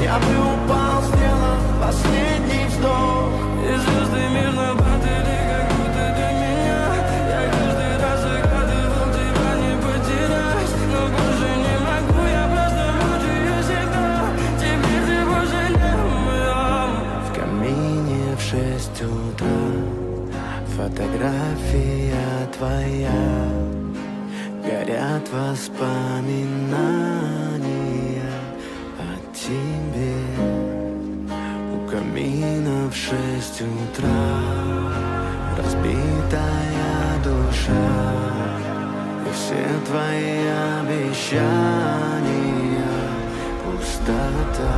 Я бы упал, сделав последний вздох. И звезды мирно падали, как будто для меня. Я каждый раз загадывал тебя не потерять, но больше не могу, я просто мучаюсь всегда. Теперь ты больше не моя. В камине в 6 утра фотография твоя. Горят воспоминания о тебе. У камина в 6 утра разбитая душа. И все твои обещания пустота.